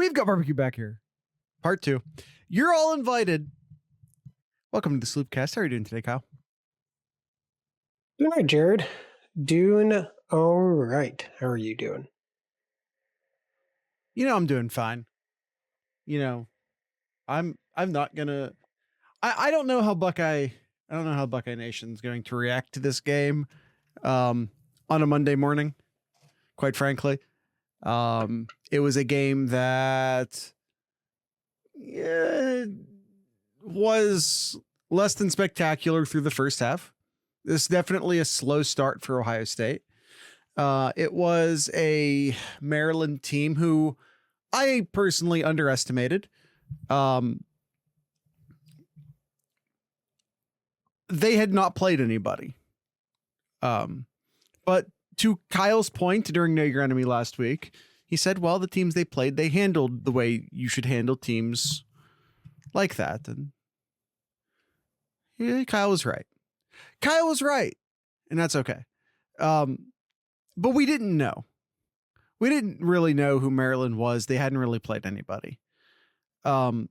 We've got barbecue back here. Part 2. You're all invited. Welcome to the Sloopcast. How are you doing today, Kyle? All right, Jared. Doing all right. How are you doing? I'm doing fine. I'm not gonna. I don't know how Buckeye Nation's going to react to this game, on a Monday morning. Quite frankly, it was a game that was less than spectacular through the first half. This is definitely a slow start for Ohio State. It was a Maryland team who I personally underestimated. They had not played anybody. But to Kyle's point during Know Your Enemy last week, he said, well, the teams they played, they handled the way you should handle teams like that. And yeah, Kyle was right. And that's okay. But we didn't know. We didn't really know who Maryland was. They hadn't really played anybody. And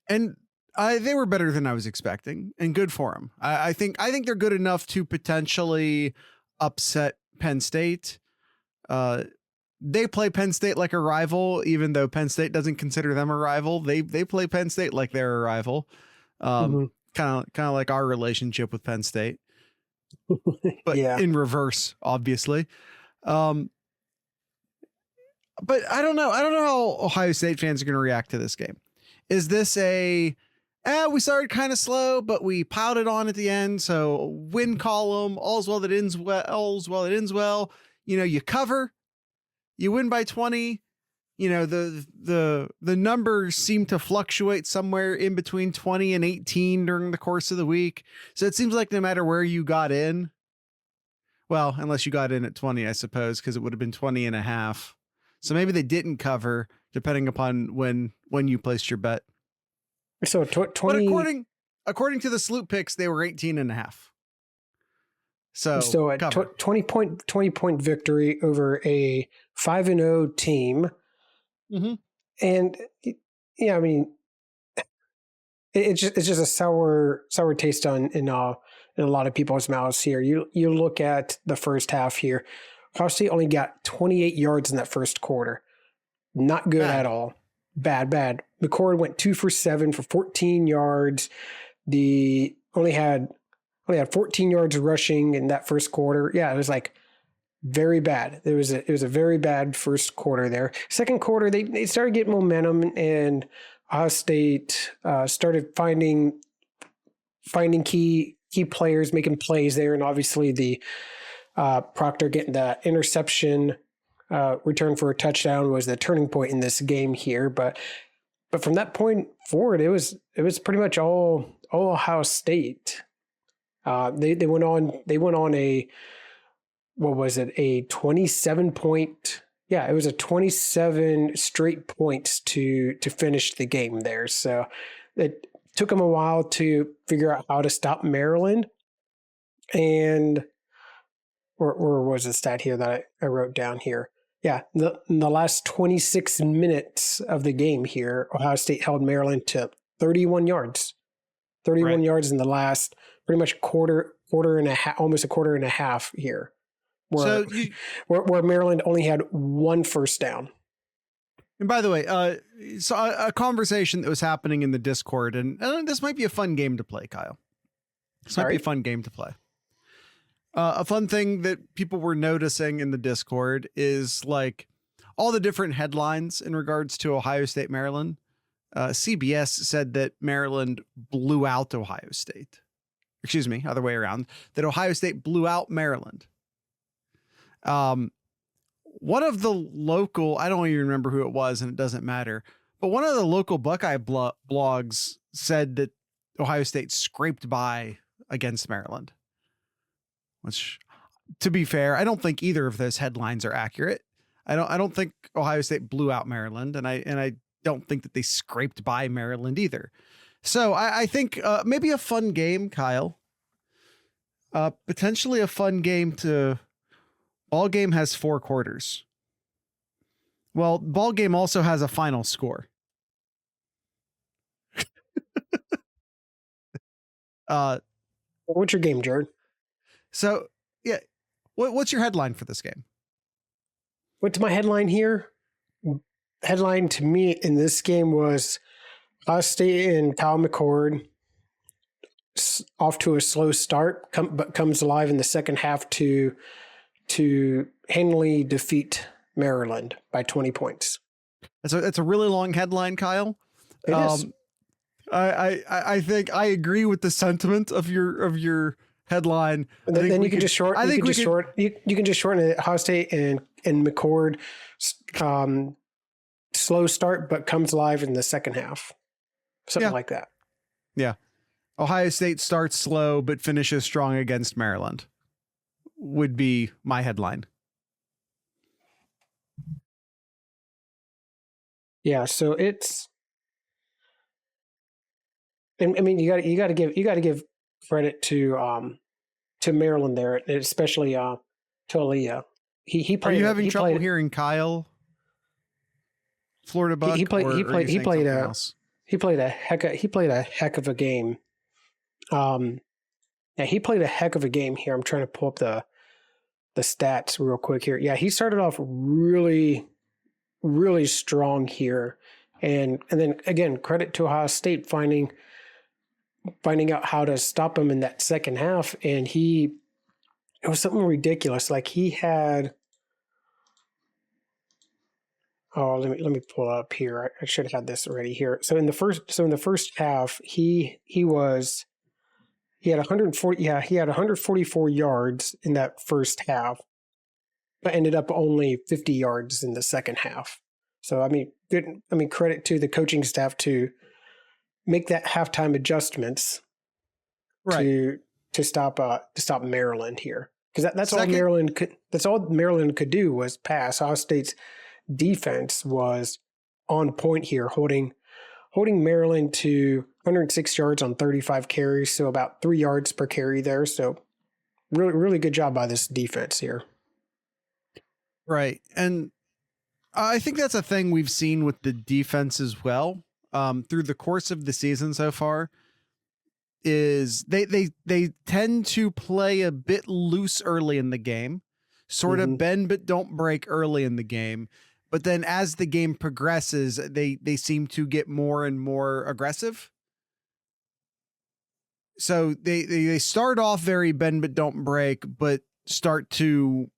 they were better than I was expecting, and good for them. I think they're good enough to potentially upset Penn State. They play Penn State like a rival, even though Penn State doesn't consider them a rival. They play Penn State like they're a rival. Kind of like our relationship with Penn State, but in reverse, obviously. But I don't know how Ohio State fans are going to react to this game. Is this we started kind of slow, but we piled it on at the end. So win column, all's well that ends well. You cover, you win by 20. The numbers seem to fluctuate somewhere in between 20 and 18 during the course of the week. So it seems like no matter where you got in, well, unless you got in at 20, I suppose, because it would have been 20 and a half. So maybe they didn't cover, depending upon when you placed your bet. So 20. But according to the Sloop picks, they were 18 and a half. So a 20 point victory over a 5-0 team. Mm-hmm. And yeah, I mean, it's just a sour taste in a lot of people's mouths here. You look at the first half here. Ohio State only got 28 yards in that first quarter. Not good at all. Bad. McCord went 2 for 7 for 14 yards. The only had 14 yards rushing in that first quarter. Yeah, it was like very bad. It was a very bad first quarter there. Second quarter, they started getting momentum, and Ohio State started finding key players making plays there, and obviously the Proctor getting the interception return for a touchdown was the turning point in this game here. But from that point forward, it was pretty much all Ohio State. They went on a, what was it, a 27 point? Yeah, it was a 27 straight points to finish the game there. So it took them a while to figure out how to stop Maryland. And where was the stat here that I wrote down here? Yeah, in the last 26 minutes of the game here, Ohio State held Maryland to 31 yards. 31 yards in the last pretty much quarter and a half, almost a quarter and a half here. Where Maryland only had one first down. And by the way, so a conversation that was happening in the Discord, and this might be a fun game to play, Kyle. This might be a fun game to play. A fun thing that people were noticing in the Discord is like all the different headlines in regards to Ohio State, Maryland. CBS said that Maryland blew out Ohio State. Excuse me, other way around. That Ohio State blew out Maryland. One of the local, I don't even remember who it was, and it doesn't matter, but one of the local Buckeye blogs said that Ohio State scraped by against Maryland. Which, to be fair, I don't think either of those headlines are accurate. I don't think Ohio State blew out Maryland, and I don't think that they scraped by Maryland either. So I think maybe a fun game, Kyle. Potentially a fun game to. All game has 4 quarters. Well, ball game also has a final score. What's your game, Jared? So yeah, what's your headline for this game? What's my headline here? Headline to me in this game was Ohio State and Kyle McCord off to a slow start, but comes alive in the second half to handily defeat Maryland by 20 points. It's a really long headline, Kyle. It is. I think I agree with the sentiment of your headline. And then you can just shorten. You can just shorten it. Ohio State and McCord, slow start, but comes alive in the second half. Something like that. Yeah. Ohio State starts slow, but finishes strong against Maryland would be my headline. Yeah. So it's, I mean, you got to give credit to Maryland there, especially to Aaliyah. He played. Are you having trouble hearing Kyle? Florida Buck. He played a heck of a game. Yeah, he played a heck of a game here. I'm trying to pull up the stats real quick here. Yeah, he started off really, really strong here, and then again, credit to Ohio State finding out how to stop him in that second half, and it was something ridiculous. Like he had. Oh, let me pull it up here. I should have had this already here. So in the first half, he had 140. Yeah, he had 144 yards in that first half, but ended up only 50 yards in the second half. So I mean, credit to the coaching staff to make that halftime adjustments, right, to stop Maryland here, because that's all Maryland could. That's all Maryland could do was pass. Ohio State's defense was on point here, holding Maryland to 106 yards on 35 carries, so about 3 yards per carry there. So really, really good job by this defense here. Right. And I think that's a thing we've seen with the defense as well, through the course of the season so far, is they tend to play a bit loose early in the game, sort of bend but don't break early in the game. But then as the game progresses, they seem to get more and more aggressive. So they start off very bend but don't break, but start to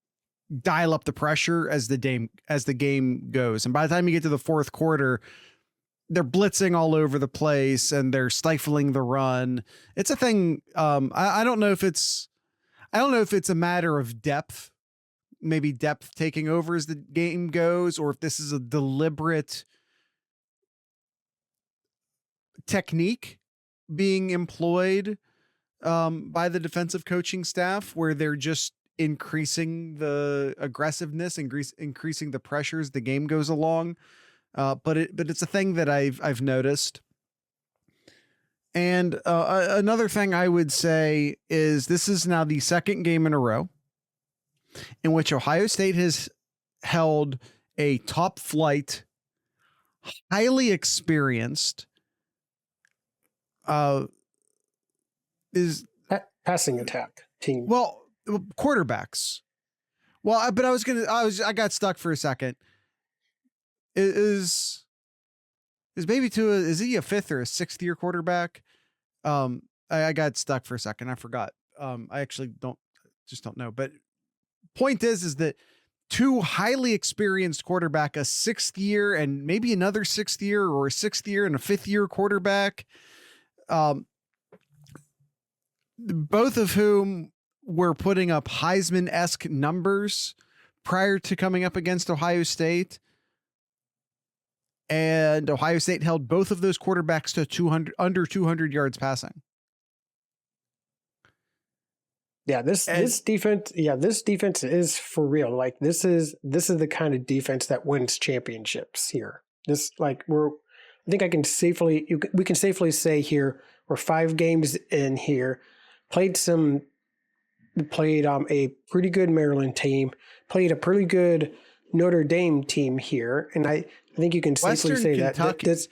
dial up the pressure as the game goes. And by the time you get to the fourth quarter, they're blitzing all over the place and they're stifling the run. It's a thing. I don't know if it's a matter of depth. Maybe depth taking over as the game goes, or if this is a deliberate technique being employed by the defensive coaching staff, where they're just increasing the aggressiveness, increasing the pressure as the game goes along. But it's a thing that I've noticed. And another thing I would say is this is now the second game in a row in which Ohio State has held a top flight, highly experienced, passing attack team. Well, quarterbacks. Well, but I got stuck for a second. Is maybe is he a fifth or a sixth year quarterback? I got stuck for a second. I forgot. I actually don't know, but point is that two highly experienced quarterback, a sixth year and maybe another sixth year, or a sixth year and a fifth year quarterback, both of whom were putting up Heisman-esque numbers prior to coming up against Ohio State. And Ohio State held both of those quarterbacks to under 200 yards passing. Yeah, this defense is for real. Like this is the kind of defense that wins championships here. We can safely say here we're 5 games in here, played a pretty good Maryland team, played a pretty good Notre Dame team here, and I think you can safely Western say Kentucky. that this.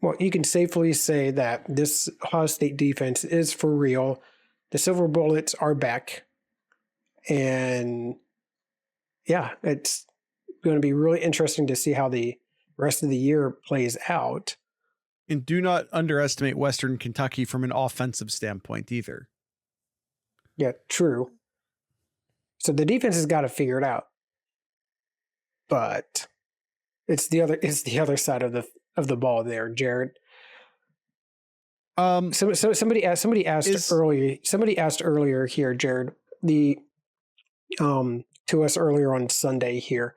Well, you can safely say that this Ohio State defense is for real. The Silver Bullets are back, and yeah, it's going to be really interesting to see how the rest of the year plays out. And do not underestimate Western Kentucky from an offensive standpoint either. Yeah, true. So the defense has got to figure it out, but it's the other side of the ball there, Jared. Somebody asked earlier here, Jared, to us earlier on Sunday here.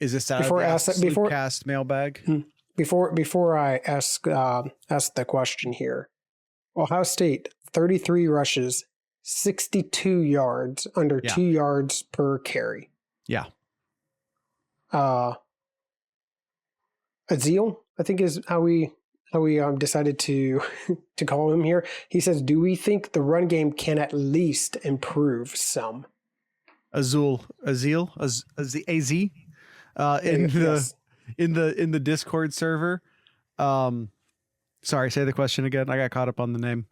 Is this out of the cast mailbag? Before I ask the question here, Ohio State 33 rushes, 62 yards, under 2 yards per carry. Yeah. Azil, I think is how we decided to call him here. He says, "Do we think the run game can at least improve some?" Azil, in the Discord server. Sorry, say the question again. I got caught up on the name.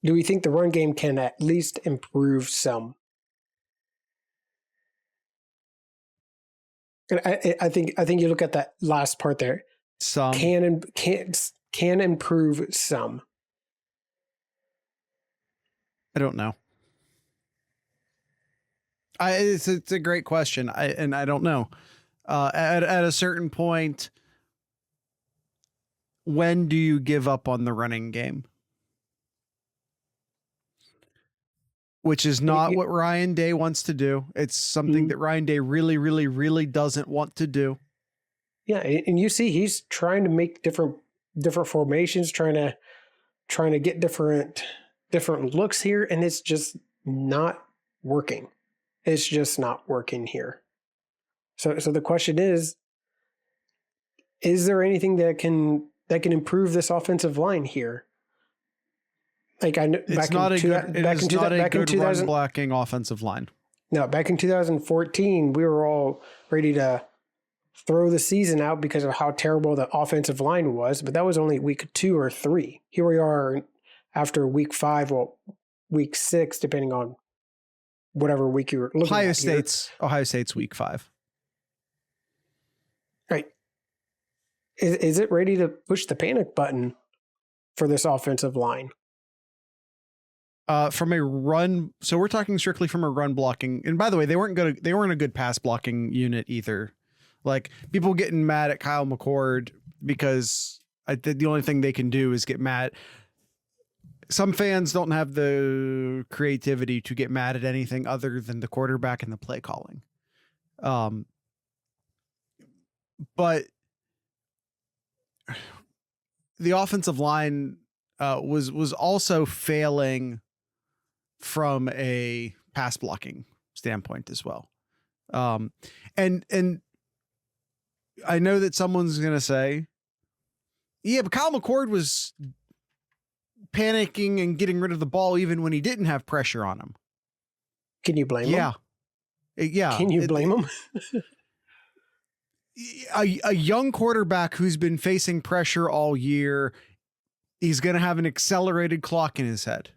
Do we think the run game can at least improve some? And I think you look at that last part there. Some can improve some. I don't know. It's a great question. I don't know. At a certain point, when do you give up on the running game? Which is not what Ryan Day wants to do. It's something that Ryan Day really, really, really doesn't want to do. Yeah, and you see he's trying to make different formations, trying to get different looks here, and it's just not working. It's just not working here. So the question is there anything that can improve this offensive line here? Like I know, it's not a good run blocking offensive line. No, back in 2014, we were all ready to throw the season out because of how terrible the offensive line was, but that was only week 2 or 3. Here we are after week 5, or week 6, depending on whatever week you were looking at. Ohio State's week 5. Right. Is it ready to push the panic button for this offensive line? From a run, so we're talking strictly from a run blocking. And by the way, they weren't a good pass blocking unit either. Like, people getting mad at Kyle McCord because the only thing they can do is get mad. Some fans don't have the creativity to get mad at anything other than the quarterback and the play calling. But the offensive line was also failing from a pass blocking standpoint as well. And I know that someone's going to say, yeah, but Kyle McCord was panicking and getting rid of the ball even when he didn't have pressure on him. Can you blame him? Yeah. Can you blame him? A young quarterback who's been facing pressure all year, he's going to have an accelerated clock in his head.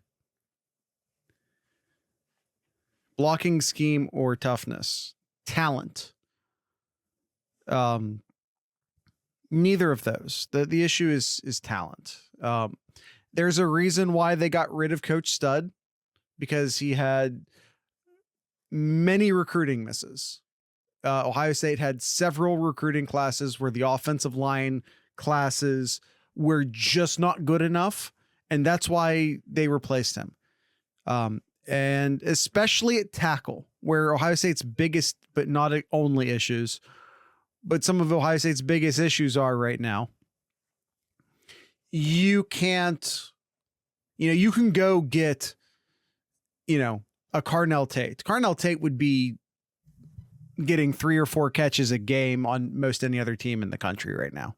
Blocking scheme or toughness, talent. Neither of those. The issue is talent. There's a reason why they got rid of Coach Stud, because he had many recruiting misses. Ohio State had several recruiting classes where the offensive line classes were just not good enough, and that's why they replaced him. And especially at tackle, where Ohio State's biggest, but not only issues, but some of Ohio State's biggest issues are right now. You can't, you can go get, a Carnell Tate. Carnell Tate would be getting 3 or 4 catches a game on most any other team in the country right now.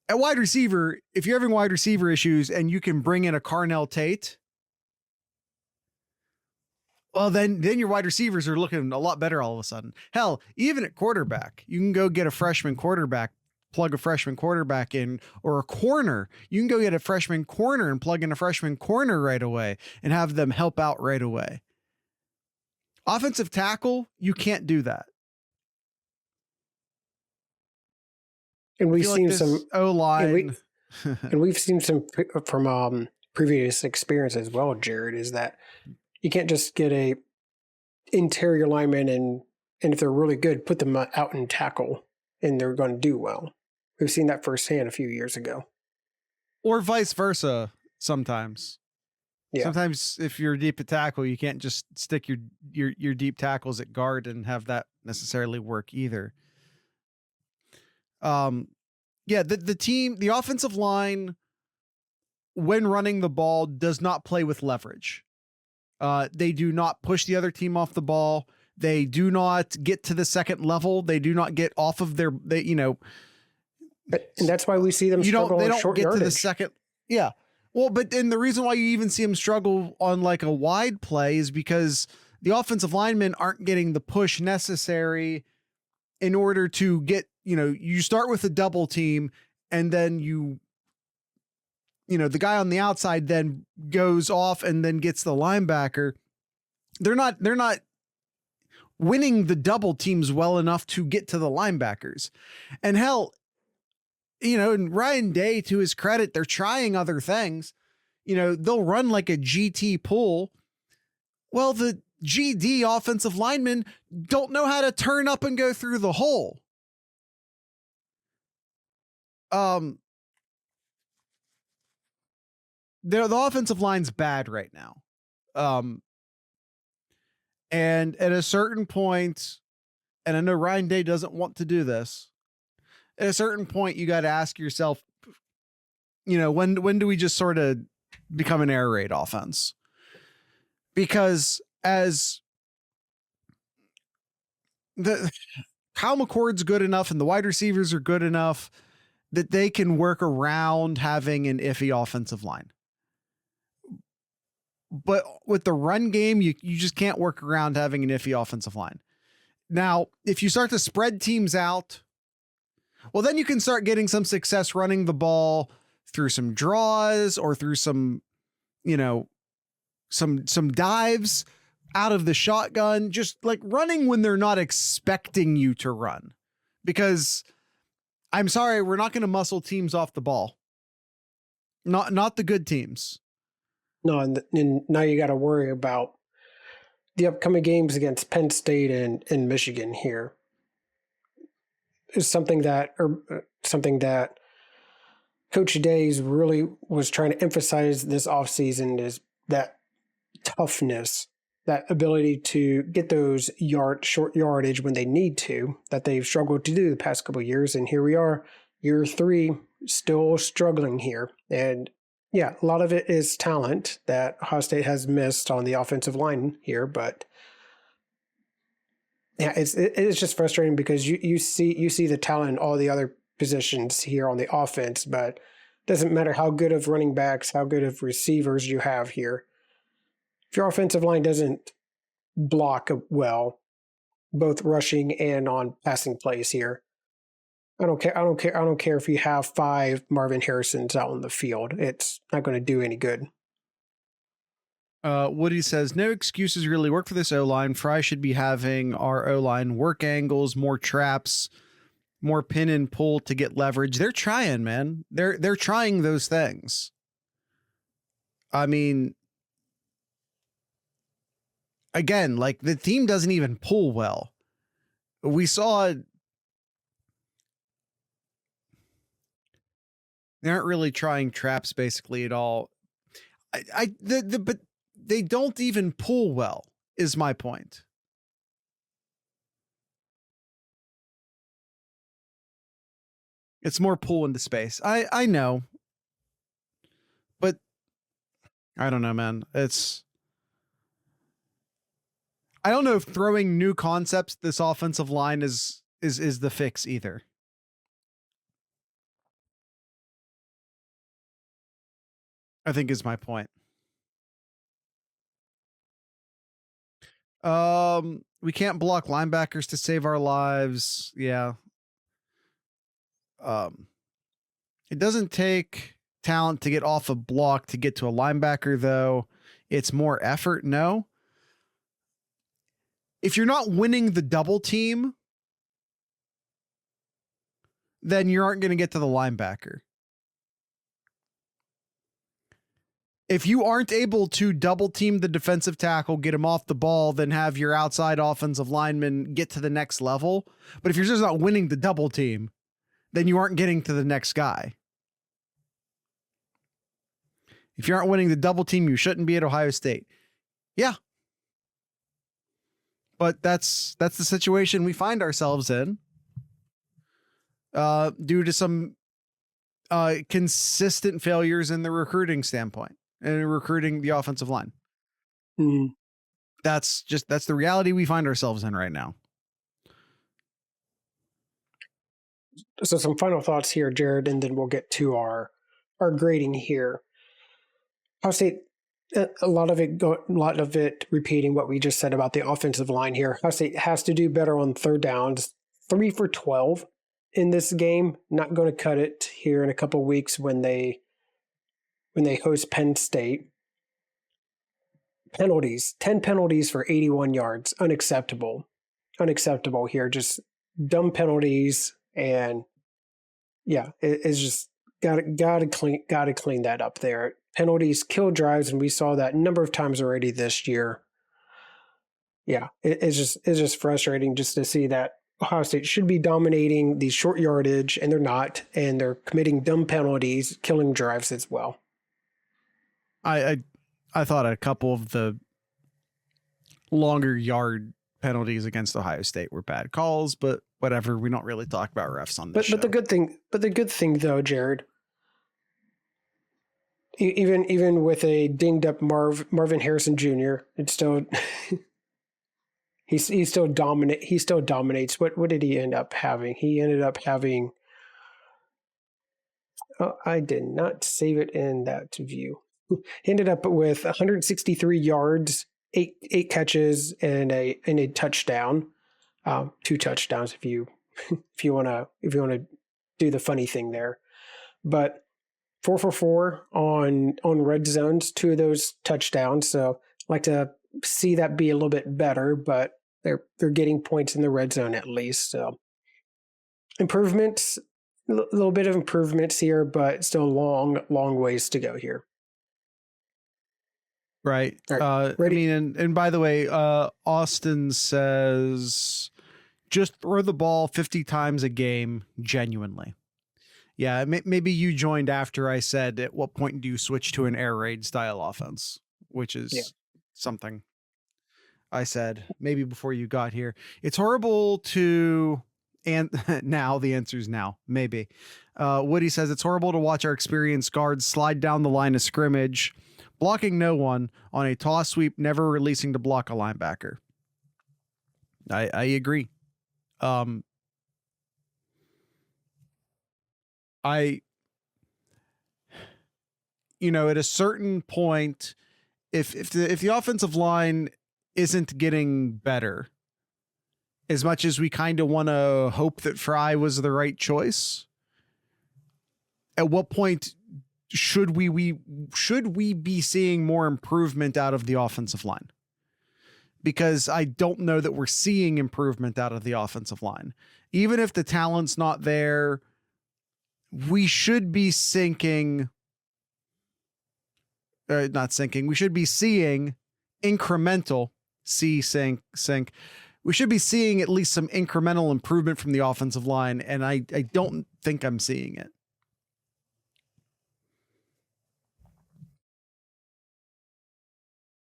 At wide receiver, if you're having wide receiver issues and you can bring in a Carnell Tate, Well, then your wide receivers are looking a lot better all of a sudden. Hell, even at quarterback, you can go get a freshman quarterback, plug a freshman quarterback in, or a corner. You can go get a freshman corner and plug in a freshman corner right away and have them help out right away. Offensive tackle, you can't do that. And we've seen like some O-line. And we've seen some from previous experience as well, Jared, is that you can't just get a interior lineman and if they're really good, put them out and tackle and they're going to do well. We've seen that firsthand a few years ago. Or vice versa sometimes. Yeah. Sometimes if you're deep at tackle, you can't just stick your deep tackles at guard and have that necessarily work either. Yeah, the offensive line, when running the ball, does not play with leverage. They do not push the other team off the ball. They do not get to the second level. They do not get off of their, and that's why we see them struggle on short yardage. To the second. Yeah. Well, but then the reason why you even see them struggle on like a wide play is because the offensive linemen aren't getting the push necessary in order to get, you start with a double team and then the guy on the outside then goes off and then gets the linebacker. They're not winning the double teams well enough to get to the linebackers. And hell, and Ryan Day, to his credit, they're trying other things. They'll run like a GT pull. Well, the GD offensive linemen don't know how to turn up and go through the hole. The offensive line's bad right now. And at a certain point, and I know Ryan Day doesn't want to do this, at a certain point, you got to ask yourself, when do we just sort of become an air raid offense? Because as Kyle McCord's good enough and the wide receivers are good enough that they can work around having an iffy offensive line. But with the run game, you just can't work around having an iffy offensive line. Now, if you start to spread teams out, well, then you can start getting some success running the ball through some draws or through some, some dives out of the shotgun, just like running when they're not expecting you to run. Because I'm sorry, we're not going to muscle teams off the ball. Not the good teams. No, and now you got to worry about the upcoming games against Penn State and Michigan here. Is something that Coach Days really was trying to emphasize this offseason is that toughness, that ability to get those short yardage when they need to, that they've struggled to do the past couple of years. And here we are, year 3, still struggling here. And yeah, a lot of it is talent that Ohio State has missed on the offensive line here, but yeah, it's just frustrating because you see the talent in all the other positions here on the offense, but it doesn't matter how good of running backs, how good of receivers you have here. If your offensive line doesn't block well, both rushing and on passing plays here, I don't care if you have 5 Marvin Harrisons out on the field. It's not going to do any good. Woody says, no excuses really work for this O-line. Fry should be having our O-line work angles, more traps, more pin and pull to get leverage. They're trying, man. They're trying those things. I mean, again, like the team doesn't even pull well. We saw they aren't really trying traps basically at all. But they don't even pull well, is my point. It's more pull into space. I know. But I don't know, man. I don't know if throwing new concepts this offensive line is the fix either. I think is my point. We can't block linebackers to save our lives. Yeah. It doesn't take talent to get off a block to get to a linebacker, though. It's more effort. No. If you're not winning the double team, then you aren't going to get to the linebacker. If you aren't able to double team the defensive tackle, get him off the ball, then have your outside offensive lineman get to the next level. But if you're just not winning the double team, then you aren't getting to the next guy. If you aren't winning the double team, you shouldn't be at Ohio State. Yeah. But that's the situation we find ourselves in due to some consistent failures in the recruiting standpoint and recruiting the offensive line. Mm. That's the reality we find ourselves in right now. So some final thoughts here, Jared, and then we'll get to our grading here. Ohio State, a lot of it repeating what we just said about the offensive line here. Ohio State has to do better on third downs. 3 for 12 in this game. Not going to cut it here in a couple of weeks when they host Penn State. Penalties, 10 penalties for 81 yards. Unacceptable here. Just dumb penalties, and yeah, it's just gotta clean that up there. Penalties kill drives, and we saw that a number of times already this year. Yeah, it's just frustrating just to see that Ohio State should be dominating the short yardage, and they're not, and they're committing dumb penalties, killing drives as well. I thought a couple of the longer yard penalties against Ohio State were bad calls, but whatever. We don't really talk about refs on this show. But the good thing though, Jared, even with a dinged up Marvin Harrison Jr., it's still he still dominates. What did he end up having? He ended up having. Oh, I did not save it in that view. He ended up with 163 yards, eight catches, and a touchdown, 2 touchdowns if you want to do the funny thing there. But 4 for 4 on red zones, 2 of those touchdowns. So I'd like to see that be a little bit better, but they're getting points in the red zone at least. So improvements, a little bit of improvements here, but still long ways to go here. Right. Right. I mean, and by the way, Austin says just throw the ball 50 times a game genuinely. Yeah, maybe you joined after I said at what point do you switch to an air raid style offense, which is something I said maybe before you got here. It's horrible to, and now the answer is now, maybe. Woody says it's horrible to watch our experienced guards slide down the line of scrimmage, blocking no one on a toss sweep, never releasing to block a linebacker. I agree. At a certain point, if the offensive line isn't getting better, as much as we kind of want to hope that Fry was the right choice, at what point should we be seeing more improvement out of the offensive line? Because I don't know that we're seeing improvement out of the offensive line. Even if the talent's not there, we should be sinking. Not sinking. We should be seeing incremental sink. We should be seeing at least some incremental improvement from the offensive line, and I don't think I'm seeing it.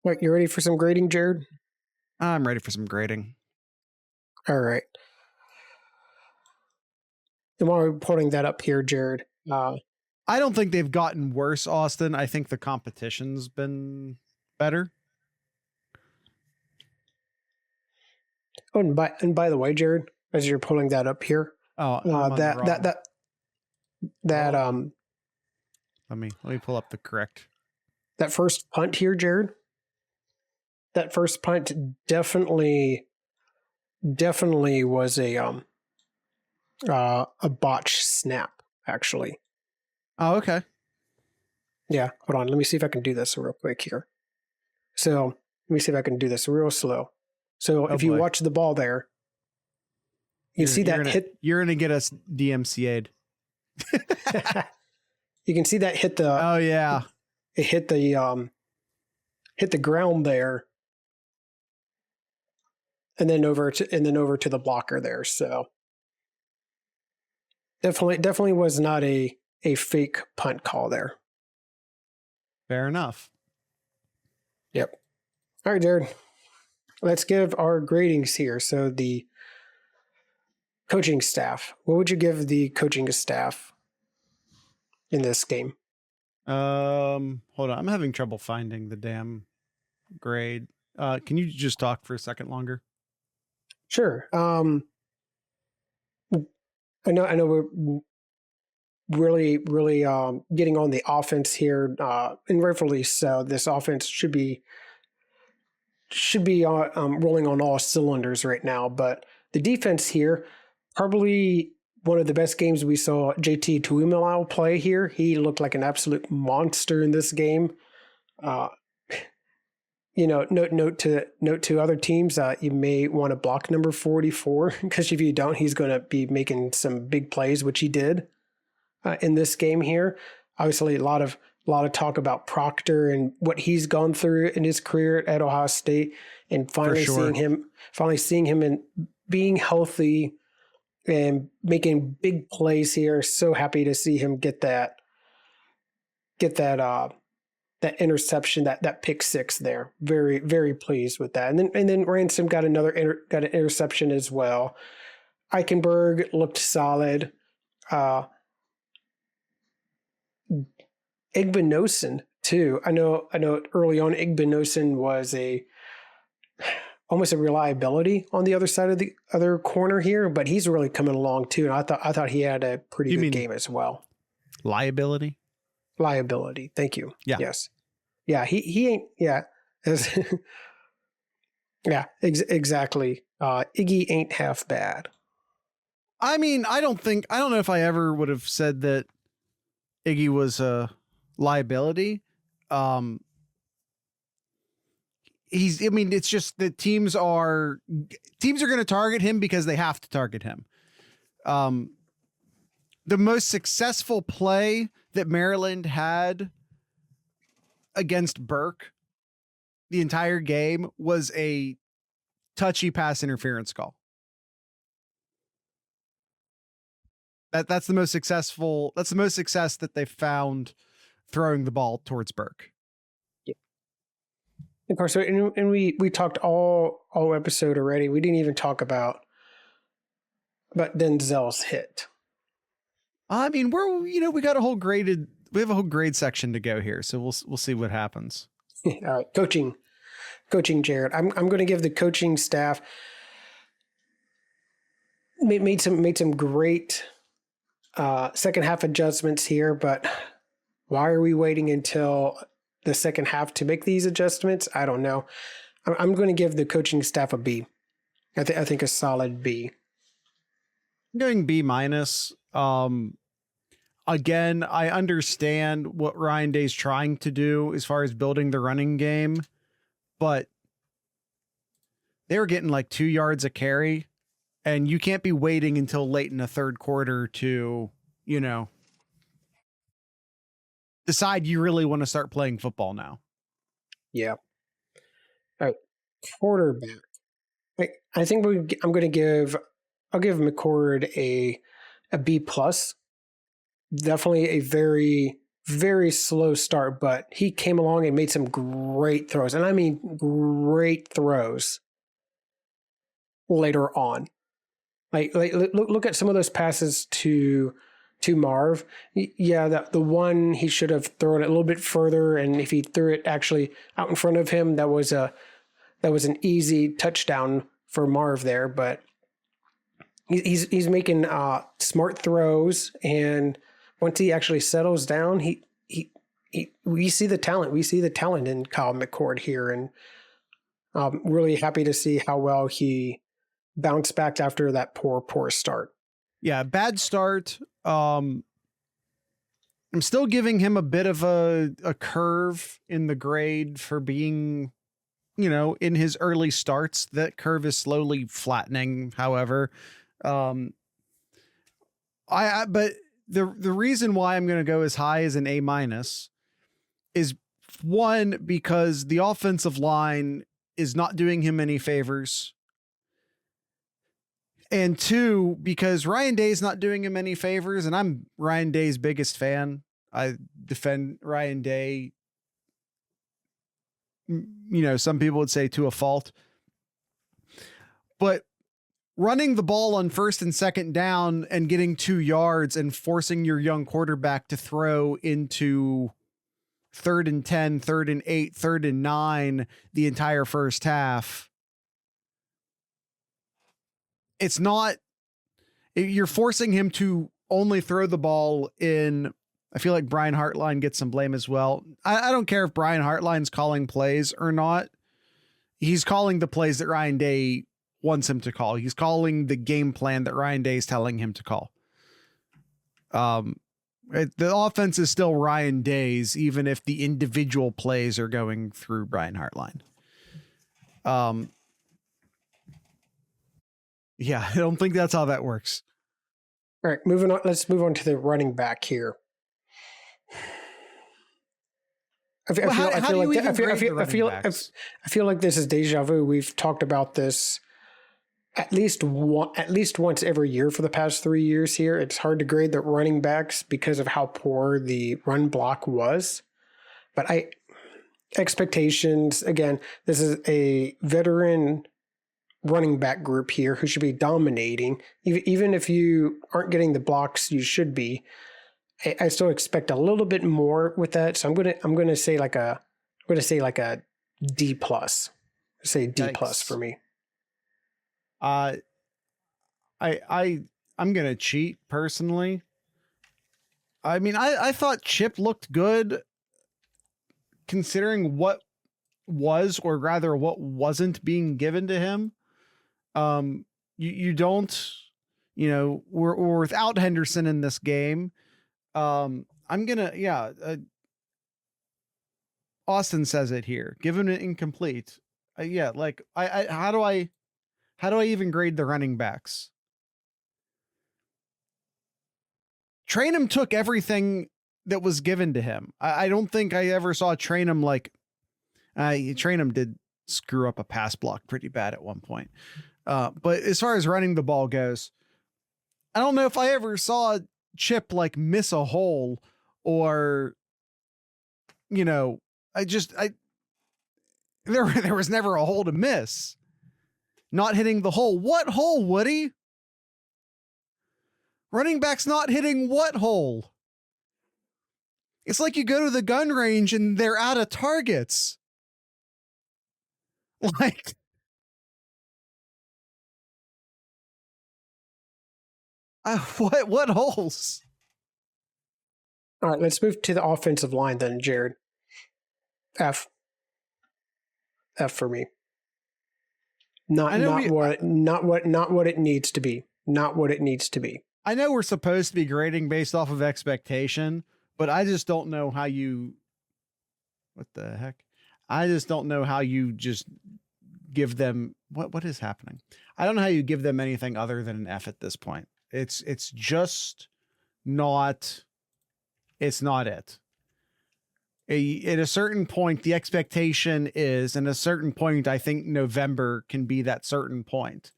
All right, you ready for some grading, Jared? I'm ready for some grading. All right. And while we're putting that up here, Jared, I don't think they've gotten worse, Austin. I think the competition's been better. Oh, and by the way, Jared, as you're pulling that up here, let me pull up the correct. That first punt here, Jared, that first punt definitely was a botch snap, actually. Oh, okay. Yeah, hold on. Let me see if I can do this real quick here. So let me see if I can do this real slow. So if you watch the ball there, you see that hit. You're gonna get us DMCA'd. You can see that hit the. Oh yeah. It hit the ground there, and then over to the blocker there. So definitely was not a fake punt call there. Fair enough. Yep. All right, Jared. Let's give our gradings here. So the coaching staff. What would you give the coaching staff in this game? Hold on. I'm having trouble finding the damn grade. Can you just talk for a second longer? Sure. I know we're really getting on the offense here, and rightfully so. This offense should be rolling on all cylinders right now. But the defense here, probably one of the best games we saw JT Tuimoloau play here. He looked like an absolute monster in this game. Note to other teams, you may want to block number 44, because if you don't, he's going to be making some big plays, which he did in this game here. Obviously, a lot of talk about Proctor and what he's gone through in his career at Ohio State, and finally seeing him and being healthy and making big plays here. So happy to see him get that interception, that pick six there. Very, very pleased with that. And then Ransom got an interception as well. Eichenberg looked solid. Igbinosun too. I know early on Igbinosun was almost a reliability on the other side of the other corner here, but he's really coming along too. And I thought he had a pretty good game as well. Liability. Thank you. Yeah. Yes. Yeah. He ain't. Yeah. Yeah. Exactly. Iggy ain't half bad. I mean, I don't know if I ever would have said that Iggy was a liability. It's just that teams are going to target him because they have to target him. The most successful play that Maryland had against Burke the entire game was a touchy pass interference call. That's the most successful. That's the most success that they found throwing the ball towards Burke. Yeah. Of course, and we talked all episode already. We didn't even talk about Denzel's hit. I mean, we have a whole grade section to go here, so we'll see what happens. All right, coaching, Jared. I'm going to give the coaching staff made some great second half adjustments here, but why are we waiting until the second half to make these adjustments? I don't know. I'm going to give the coaching staff a B. I think a solid B. I'm going B-. Again, I understand what Ryan Day's trying to do as far as building the running game, but they were getting like 2 yards a carry, and you can't be waiting until late in the third quarter to, decide you really want to start playing football now. Yeah. All right. Quarterback. I think I'll give McCord a B+. Definitely a very, very slow start, but he came along and made some great throws. And I mean great throws later on. Like look at some of those passes to Marv. Yeah, the one he should have thrown it a little bit further, and if he threw it actually out in front of him, that was an easy touchdown for Marv there. But he's making smart throws, and once he actually settles down, we see the talent. We see the talent in Kyle McCord here, and Really happy to see how well he bounced back after that poor start. Yeah, bad start. I'm still giving him a bit of a curve in the grade for being, in his early starts. That curve is slowly flattening, however. But the reason why I'm going to go as high as an A- is, one, because the offensive line is not doing him any favors. And two, because Ryan Day's not doing him any favors, and I'm Ryan Day's biggest fan. I defend Ryan Day, some people would say to a fault. But running the ball on first and second down and getting 2 yards and forcing your young quarterback to throw into 3rd and 10, 3rd and 8, 3rd and 9 the entire first half. It's not, you're forcing him to only throw the ball in. I feel like Brian Hartline gets some blame as well. I don't care if Brian Hartline's calling plays or not. He's calling the plays that Ryan Day wants him to call. He's calling the game plan that Ryan Day is telling him to call. The offense is still Ryan Day's, even if the individual plays are going through Brian Hartline. Yeah, I don't think that's how that works. All right, moving on. Let's move on to the running back here. I feel like this is deja vu. We've talked about this at least once every year for the past 3 years here. It's hard to grade the running backs because of how poor the run block was. But expectations, again, this is a veteran running back group here who should be dominating. Even if you aren't getting the blocks you should be, I still expect a little bit more with that. So I'm gonna say like a D plus. Say D plus for me. I'm gonna cheat personally. I mean, I thought Chip looked good considering what was, or rather what wasn't being given to him. You don't, we're without Henderson in this game. I'm gonna, Austin says it here, given it incomplete. How do I even grade the running backs? Trainum took everything that was given to him. I don't think I ever saw Trainum Trainum did screw up a pass block pretty bad at one point. But as far as running the ball goes, I don't know if I ever saw Chip miss a hole, or, there was never a hole to miss. Not hitting the hole. What hole, Woody? Running back's not hitting what hole? It's like you go to the gun range and they're out of targets. What holes? All right, let's move to the offensive line then, Jared. F for me. Not what it needs to be. Not what it needs to be. I know we're supposed to be grading based off of expectation, but I just don't know how you. What the heck? I just don't know how you just give them what is happening. I don't know how you give them anything other than an F at this point. It's just not. It's not it. At a certain point, the expectation is, and at a certain point, I think November can be that certain point.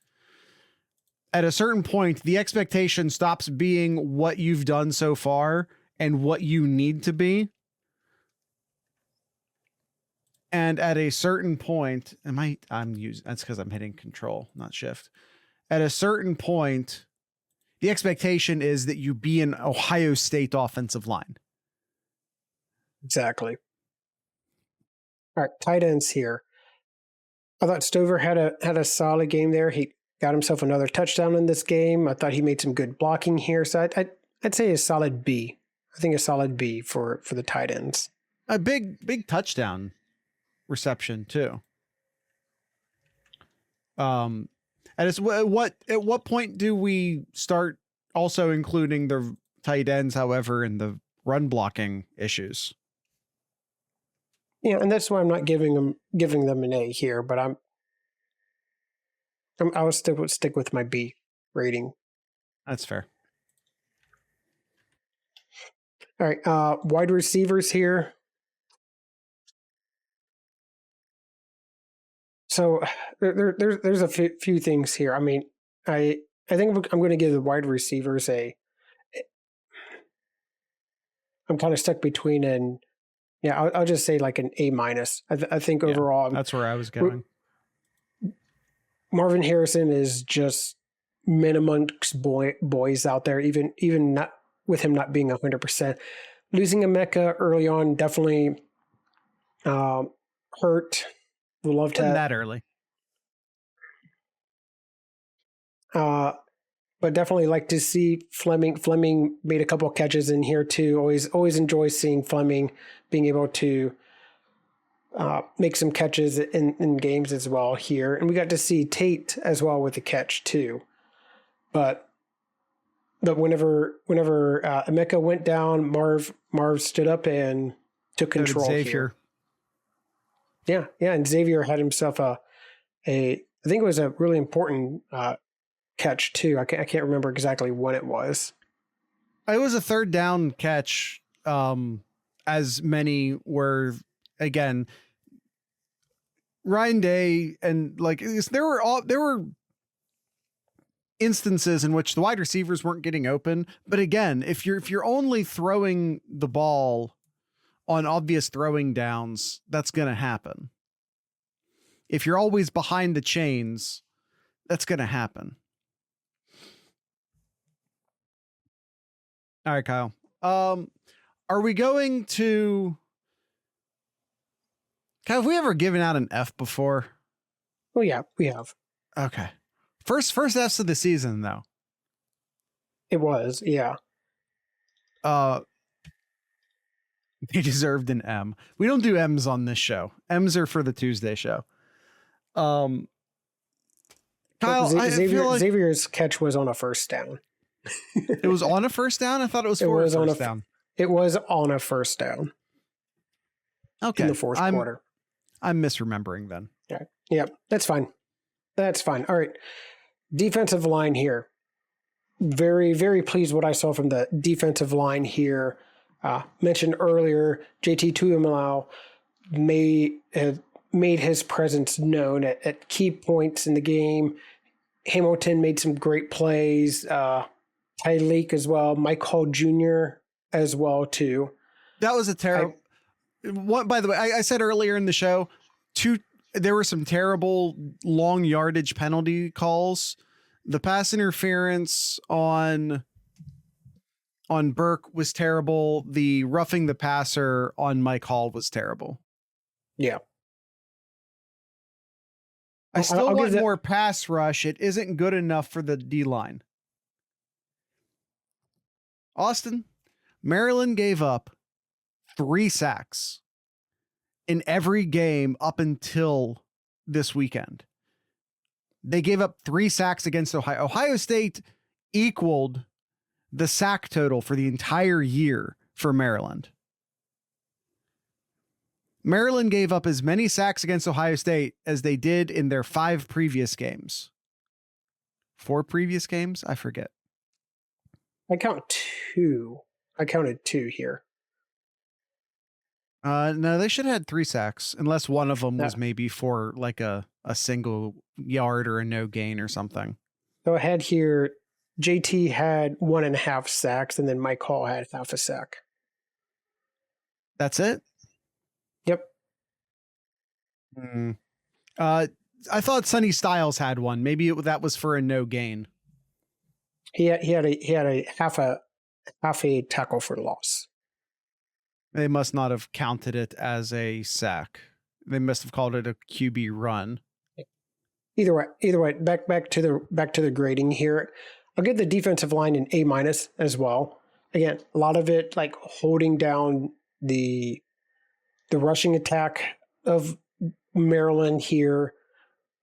At a certain point, the expectation stops being what you've done so far and what you need to be. And at a certain point, that's because I'm hitting control, not shift. At a certain point, the expectation is that you be an Ohio State offensive line. Exactly. All right, tight ends here. I thought Stover had a solid game there. He got himself another touchdown in this game. I thought he made some good blocking here. So I'd say a solid B. I think a solid B for the tight ends. A big touchdown reception too. And it's at what point do we start also including the tight ends, however, in the run blocking issues? Yeah, and that's why I'm not giving them an A here, but I would stick with my B rating. That's fair. All right, wide receivers here. So there's a few things here. I mean, I think I'm going to give the wide receivers I'm kind of stuck between I'll just say like an A minus. I think overall that's where I was going. Marvin Harrison is just minimum boys out there, even not with him not being 100%. Losing Emeka early on definitely hurt. We love that early. But definitely like to see Fleming. Fleming made a couple of catches in here too. Always enjoy seeing Fleming being able to make some catches in games as well here. And we got to see Tate as well with the catch too. But whenever Emeka went down, Marv stood up and took control here. Yeah, and Xavier had himself I think it was a really important catch too. I can't remember exactly when it was. It was a third down catch, as many were, again, Ryan Day, and like there were instances in which the wide receivers weren't getting open. But again, if you're only throwing the ball on obvious throwing downs, that's going to happen. If you're always behind the chains, that's going to happen. All right, Kyle. Are we going to... Kyle, have we ever given out an F before? Oh, yeah, we have. Okay. First F's of the season, though. It was, yeah. They deserved an M. We don't do M's on this show. M's are for the Tuesday show. Kyle, Xavier's catch was on a first down. It was on a first down? I thought it was for a first down. It was on a first down. Okay. In the fourth quarter. I'm misremembering then. Okay. Yeah, that's fine. That's fine. All right. Defensive line here. Very, very pleased what I saw from the defensive line here. Mentioned earlier, JT Tuimoloau made his presence known at key points in the game. Hamilton made some great plays. Tyleek as well. Mike Hall Jr. as well too. That was a terrible. By the way, I said earlier in the show, there were some terrible long yardage penalty calls. The pass interference on Burke was terrible. The roughing the passer on Mike Hall was terrible. Yeah. I still want more pass rush. It isn't good enough for the D-line. Austin, Maryland gave up 3 sacks in every game up until this weekend. They gave up 3 sacks against Ohio. Ohio State equaled the sack total for the entire year for Maryland. Maryland gave up as many sacks against Ohio State as they did in their 5 previous games. 4 previous games? I forget. I count 2. I counted 2 here. No, they should have had 3 sacks, unless one of them was maybe for like a single yard or a no gain or something. So I had here, JT had 1.5 sacks, and then Mike Hall had half a sack. That's it? Yep. I thought Sonny Styles had one. Maybe that was for a no gain. He had a half a tackle for loss. They must not have counted it as a sack. They must have called it a QB run. Either way, back to the grading here. I'll give the defensive line an A- as well. Again, a lot of it like holding down the rushing attack of Maryland here.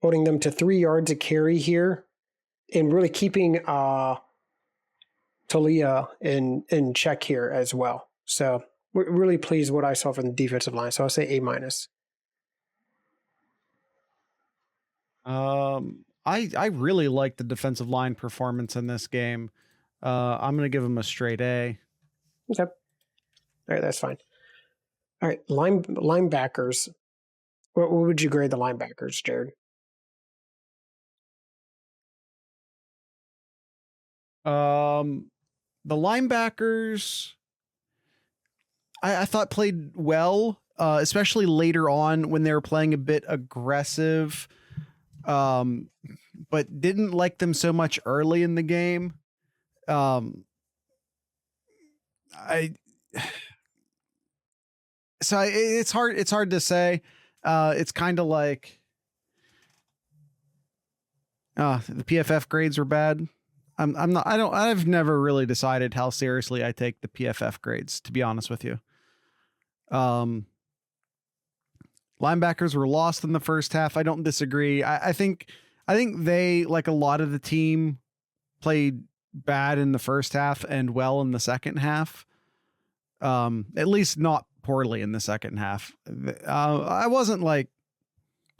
holding them to 3 yards a carry here, and really keeping Talia in check here as well. So we're really pleased with what I saw from the defensive line. So I'll say A-. I really like the defensive line performance in this game. I'm going to give them a straight A. Okay. All right, that's fine. All right, linebackers. What would you grade the linebackers, Jared? The linebackers, I thought played well, especially later on when they were playing a bit aggressive, but didn't like them so much early in the game. It's hard to say. It's kind of like the PFF grades were bad. I've never really decided how seriously I take the PFF grades, to be honest with you. Linebackers were lost in the first half. I don't disagree. I think they, like a lot of the team, played bad in the first half and well in the second half. At least not poorly in the second half. I wasn't like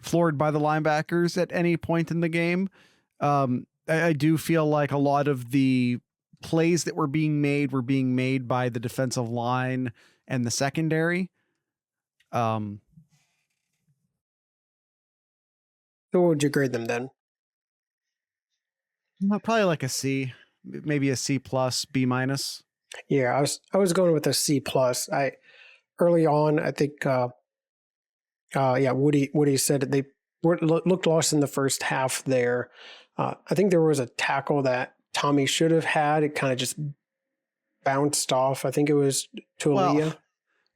floored by the linebackers at any point in the game. I do feel like a lot of the plays that were being made by the defensive line and the secondary. So what would you grade them then? Probably like a C, maybe a C plus, B minus. Yeah, I was going with a C plus. Early on, I think, Woody said that they looked lost in the first half there. I think there was a tackle that Tommy should have had. It kind of just bounced off. I think it was Talia.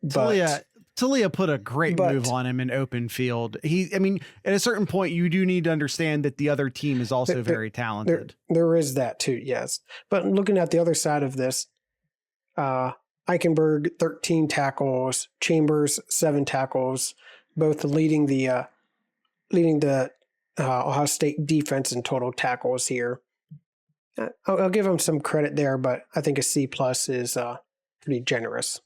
Well, Talia put a great move on him in open field. At a certain point, you do need to understand that the other team is also very talented. There is that too, yes. But looking at the other side of this, Eichenberg, 13 tackles, Chambers, 7 tackles, both leading the Ohio State defense in total tackles here. I'll give them some credit there, but I think a C plus is pretty generous.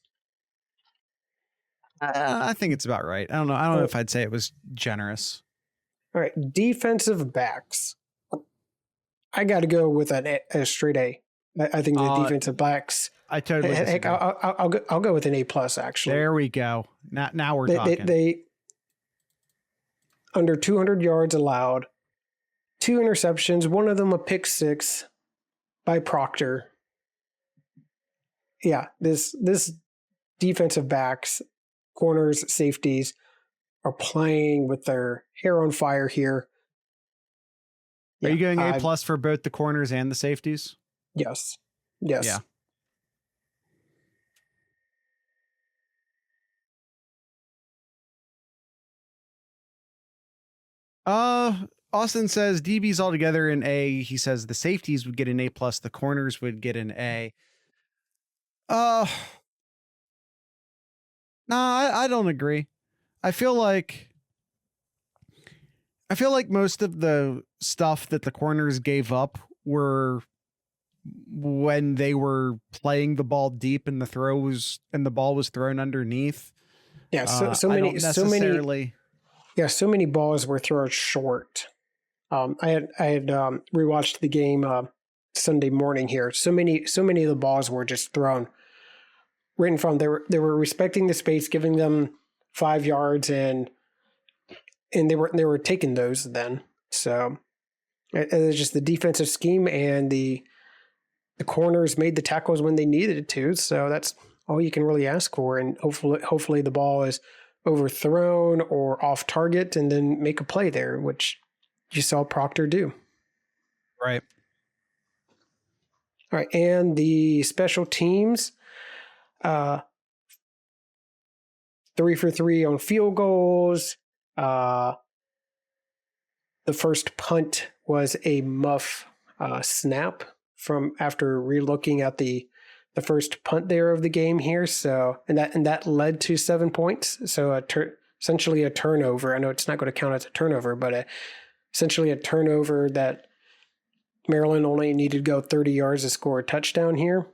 I think it's about right. I don't know if I'd say it was generous. All right, defensive backs. I got to go with a straight A. I think the defensive backs. I totally disagree. I'll go with an A plus, actually. There we go. Now we're talking. They under 200 yards allowed, 2 interceptions, one of them a pick six by Proctor. Yeah, this defensive backs, corners, safeties are playing with their hair on fire here. Are you going A plus for both the corners and the safeties? Yes. Yeah. Austin says DBs altogether an A. He says the safeties would get an A plus, the corners would get an A. No, I don't agree. I feel like most of the stuff that the corners gave up were when they were playing the ball deep and the ball was thrown underneath. Yeah, so many balls were thrown short. I had rewatched the game Sunday morning here. So many of the balls were just thrown right in front. They were respecting the space, giving them 5 yards, and they were taking those then. So it was just the defensive scheme, and the corners made the tackles when they needed it to. So that's all you can really ask for. And hopefully the ball is overthrown or off target, and then make a play there, which you saw Proctor do. Right. All right, and the special teams, 3 for 3 on field goals. The first punt was a muff snap from after relooking at the first punt there of the game here. So and that led to 7 points. So essentially a turnover. I know it's not going to count as a turnover, but essentially a turnover that Maryland only needed to go 30 yards to score a touchdown here.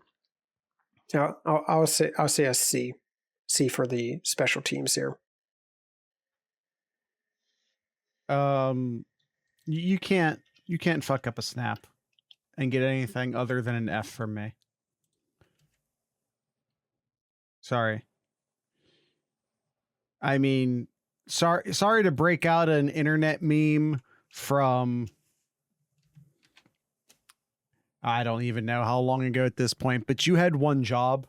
I'll say a C for the special teams here. You can't fuck up a snap and get anything other than an F from me. Sorry. I mean, sorry to break out an internet meme from, I don't even know how long ago at this point, but you had one job.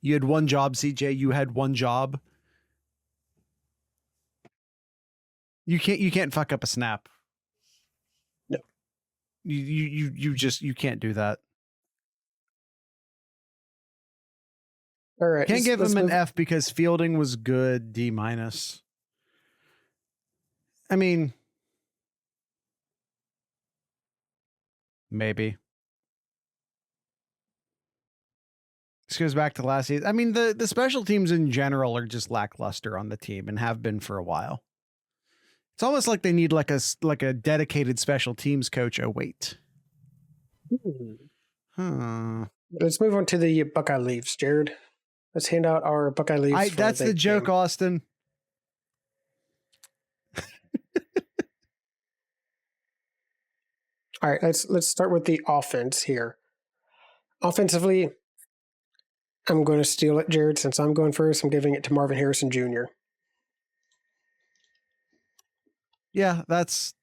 You had one job, CJ. You had one job. You can't fuck up a snap. No. You can't do that. All right. Can't give him an F because fielding was good, D-. I mean, maybe. This goes back to last season. I mean, the special teams in general are just lackluster on the team and have been for a while. It's almost like they need like a dedicated special teams coach. Oh, wait. Let's move on to the Buckeye leaves, Jared. Let's hand out our Buckeye leaves. That's the joke, game. Austin. All right, let's start with the offense here. Offensively, I'm going to steal it, Jared. Since I'm going first, I'm giving it to Marvin Harrison Jr. Yeah, that's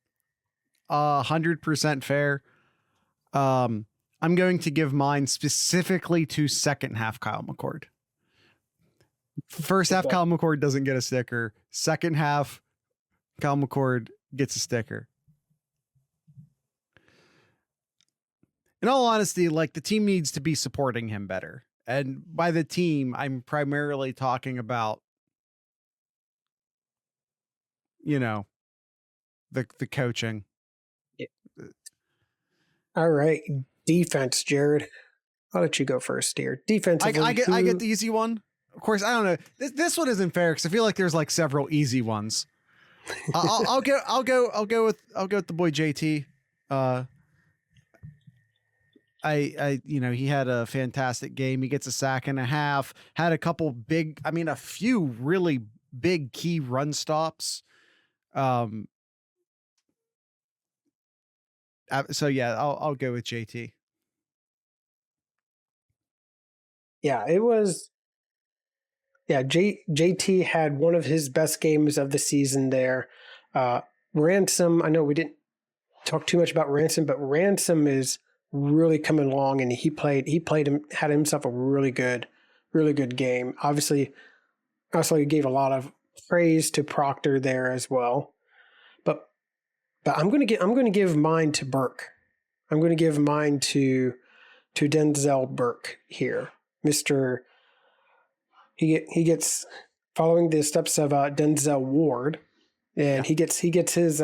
100% fair. I'm going to give mine specifically to second half Kyle McCord. First half, Kyle McCord doesn't get a sticker. Second half, Kyle McCord gets a sticker. In all honesty, like, the team needs to be supporting him better. And by the team, I'm primarily talking about, you know, the coaching. Yeah. All right. Defense, Jared. I'll let you go first, dear. Defensively, I get the easy one. Of course, I don't know. This one isn't fair because I feel like there's like several easy ones. I'll go with the boy JT. He had a fantastic game. He gets a sack and a half. Had a few really big key run stops. So yeah, I'll go with JT. Yeah, it was. Yeah, JT had one of his best games of the season there. Ransom, I know we didn't talk too much about Ransom, but Ransom is really coming along, and had himself a really good game. Obviously he gave a lot of praise to Proctor there as well. But I'm going to give mine to Burke. I'm going to give mine to Denzel Burke here. He gets following the steps of Denzel Ward, and he gets his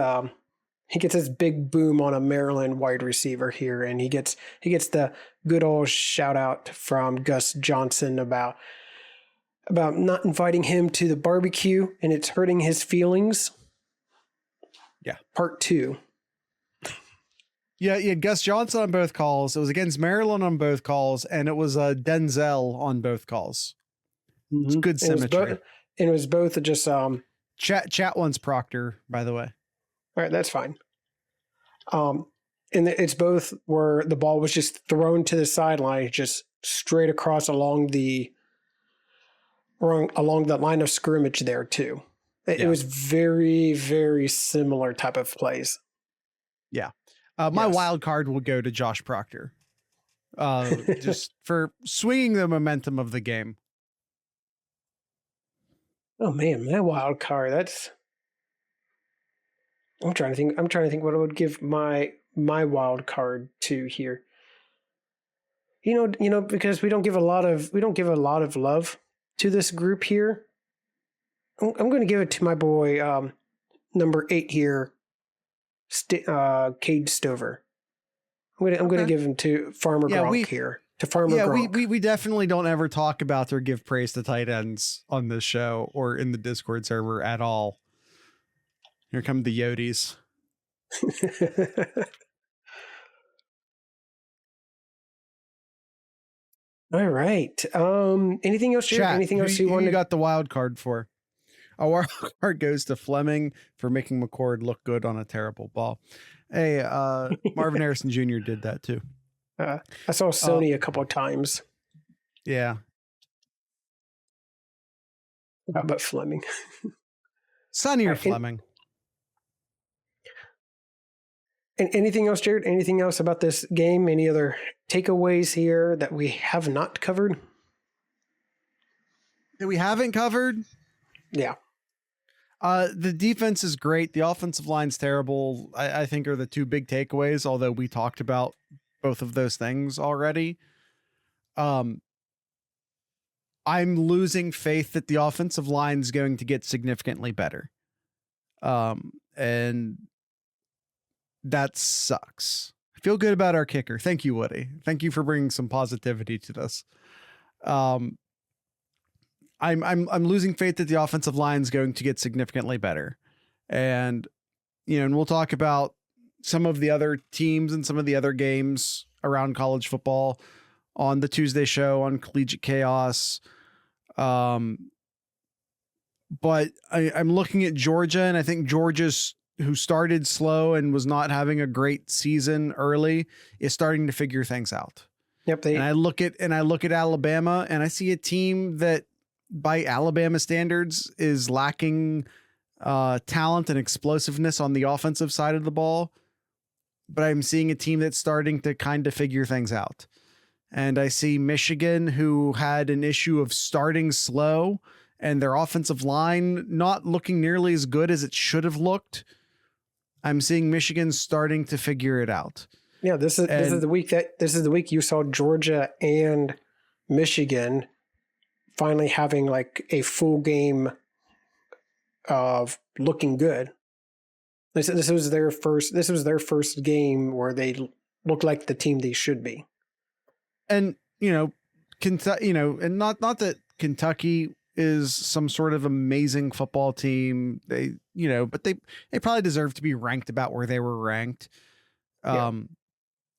big boom on a Maryland wide receiver here, and he gets the good old shout out from Gus Johnson about not inviting him to the barbecue, and it's hurting his feelings. Yeah, part 2. Yeah, Gus Johnson on both calls. It was against Maryland on both calls, and it was Denzel on both calls. It's good symmetry. It was both just chat one's Proctor, by the way. All right, that's fine. And it's both where the ball was just thrown to the sideline, just straight across along the line of scrimmage there too. It was very, very similar type of plays. Yeah. My wild card will go to Josh Proctor. Just for swinging the momentum of the game. Oh man, my wild card. I'm trying to think what I would give my wild card to here. You know, because we don't give a lot of love to this group here. I'm going to give it to my boy, number 8 here, Cade Stover. I'm going to give him to Farmer Gronk here. To Farmer Gronk. We definitely don't ever talk about or give praise to tight ends on this show or in the Discord server at all. Here come the Yodis. All right. Anything else, Jared? Chat, Anything else you who want you to... got the wild card for? Our wild card goes to Fleming for making McCord look good on a terrible ball. Hey, Marvin Harrison Jr. did that too. I saw Sony a couple of times. Yeah. How about Fleming? Sonny or Fleming. And anything else, Jared? Anything else about this game? Any other takeaways here that we have not covered? That we haven't covered? Yeah. The defense is great. The offensive line's terrible. I think are the two big takeaways, although we talked about both of those things already. I'm losing faith that the offensive line's going to get significantly better. And that sucks. I feel good about our kicker. Thank you, Woody. Thank you for bringing some positivity to this. I'm losing faith that the offensive line is going to get significantly better. And, and we'll talk about some of the other teams and some of the other games around college football on the Tuesday show on Collegiate Chaos. But I'm looking at Georgia, and I think Georgia's, who started slow and was not having a great season early, is starting to figure things out. Yep. And I look at Alabama, and I see a team that by Alabama standards is lacking talent and explosiveness on the offensive side of the ball. But I'm seeing a team that's starting to kind of figure things out. And I see Michigan, who had an issue of starting slow and their offensive line not looking nearly as good as it should have looked. I'm seeing Michigan starting to figure it out. Yeah, this is the week you saw Georgia and Michigan finally having like a full game of looking good. This was their first game where they looked like the team they should be. And Kentucky, and not that Kentucky is some sort of amazing football team. They, but they probably deserve to be ranked about where they were ranked. Yeah.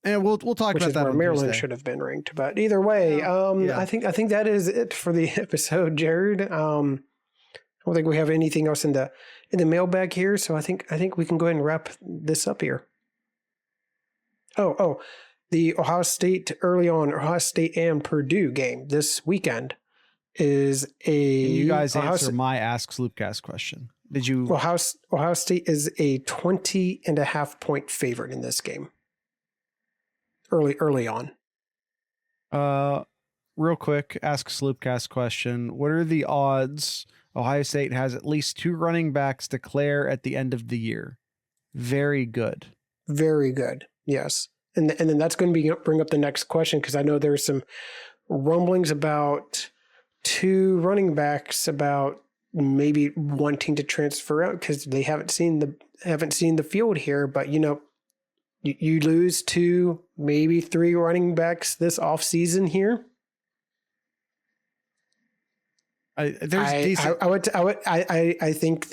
And we'll talk Which about is that where on Maryland Tuesday. should have been ranked. But either way, Yeah. I think that is it for the episode, Jared. I don't think we have anything else in the mailbag here, so I think we can go ahead and wrap this up here. Oh, the Ohio State and Purdue game this weekend is a... Can you guys answer my Ask Sloopcast question? Did you... Ohio State is a 20.5 favorite in this game. Early on. Real quick, Ask Sloopcast question. What are the odds Ohio State has at least 2 running backs declare at the end of the year? Very good. Very good. Yes. And then that's going to bring up the next question, because I know there's some rumblings about 2 running backs about maybe wanting to transfer out because they haven't seen the field here. But you lose 2, maybe 3 running backs this offseason here. I think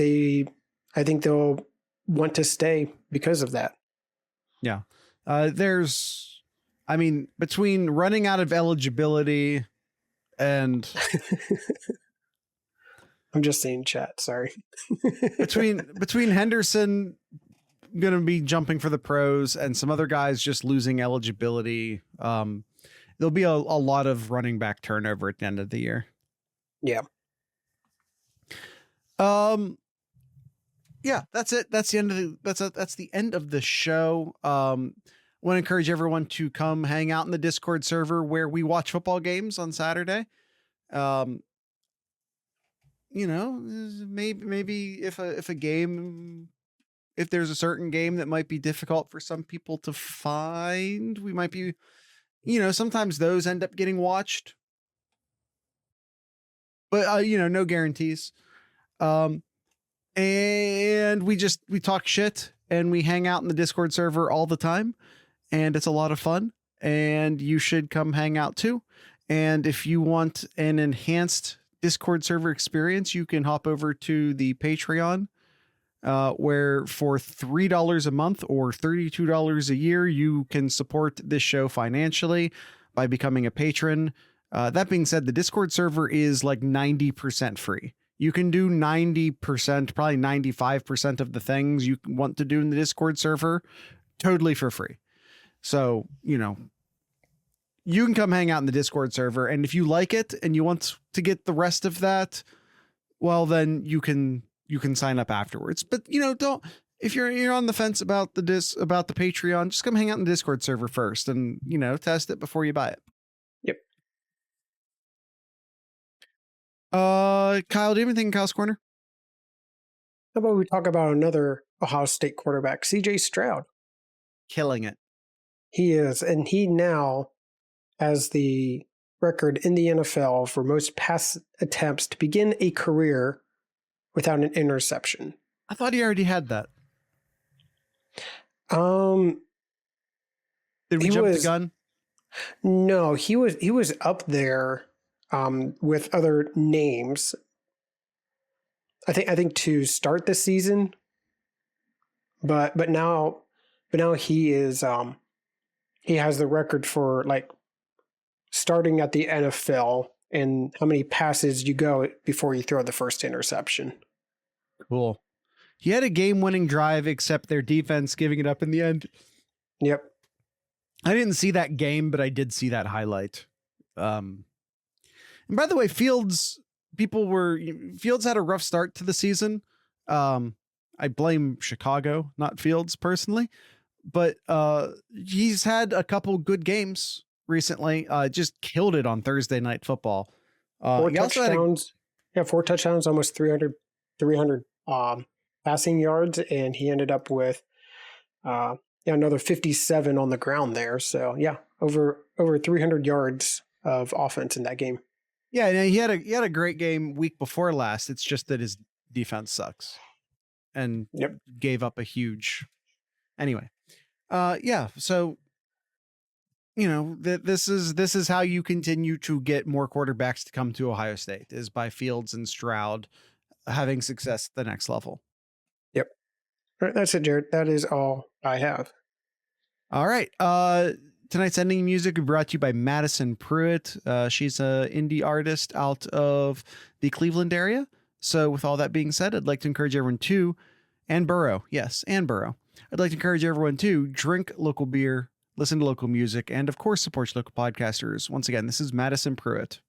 they'll want to stay because of that. Yeah. Between running out of eligibility and I'm just saying chat, sorry. between Henderson going to be jumping for the pros and some other guys just losing eligibility, there'll be a lot of running back turnover at the end of the year. Yeah. Yeah, that's it. That's the end of the show. Want to encourage everyone to come hang out in the Discord server where we watch football games on Saturday. Maybe if there's a certain game that might be difficult for some people to find, we might be, sometimes those end up getting watched. But no guarantees. And we talk shit and we hang out in the Discord server all the time, and it's a lot of fun, and you should come hang out too. And if you want an enhanced Discord server experience, you can hop over to the Patreon. where for $3 a month or $32 a year, you can support this show financially by becoming a patron. That being said, the Discord server is like 90% free. You can do 90%, probably 95% of the things you want to do in the Discord server totally for free. So, you know, you can come hang out in the Discord server, and if you like it and you want to get the rest of that, well, then you can sign up afterwards. But, you know, don't, if you're on the fence about the Patreon, just come hang out in the Discord server first and, you know, test it before you buy it. Yep. Kyle, do you have anything in Kyle's Corner? How about we talk about another Ohio State quarterback, CJ Stroud? Killing it. He is, and he now has the record in the NFL for most pass attempts to begin a career without an interception. I thought he already had that. Did we jump the gun? No, he was up there with other names. I think to start the season, but now he is he has the record for like starting at the NFL and how many passes you go before you throw the first interception. Cool. He had a game-winning drive, except their defense giving it up in the end. Yep. I didn't see that game, but I did see that highlight. And by the way, Fields had a rough start to the season. I blame Chicago, not Fields personally, but he's had a couple good games recently. Just killed it on Thursday Night Football. 4 touchdowns. 4 touchdowns, almost 300 passing yards, and he ended up with another 57 on the ground there. So over 300 yards of offense in that game. Yeah, and he had a great game week before last. It's just that his defense sucks, and gave up a huge. Anyway, so you know this is how you continue to get more quarterbacks to come to Ohio State, is by Fields and Stroud having success at the next level. Yep. All right, that's it, Jared. That is all I have. All right. Tonight's ending music is brought to you by Madison Pruitt. She's an indie artist out of the Cleveland area. So with all that being said, I'd like to encourage everyone to, and Burrow. Yes, and Burrow. I'd like to encourage everyone to drink local beer, listen to local music, and of course, support your local podcasters. Once again, this is Madison Pruitt.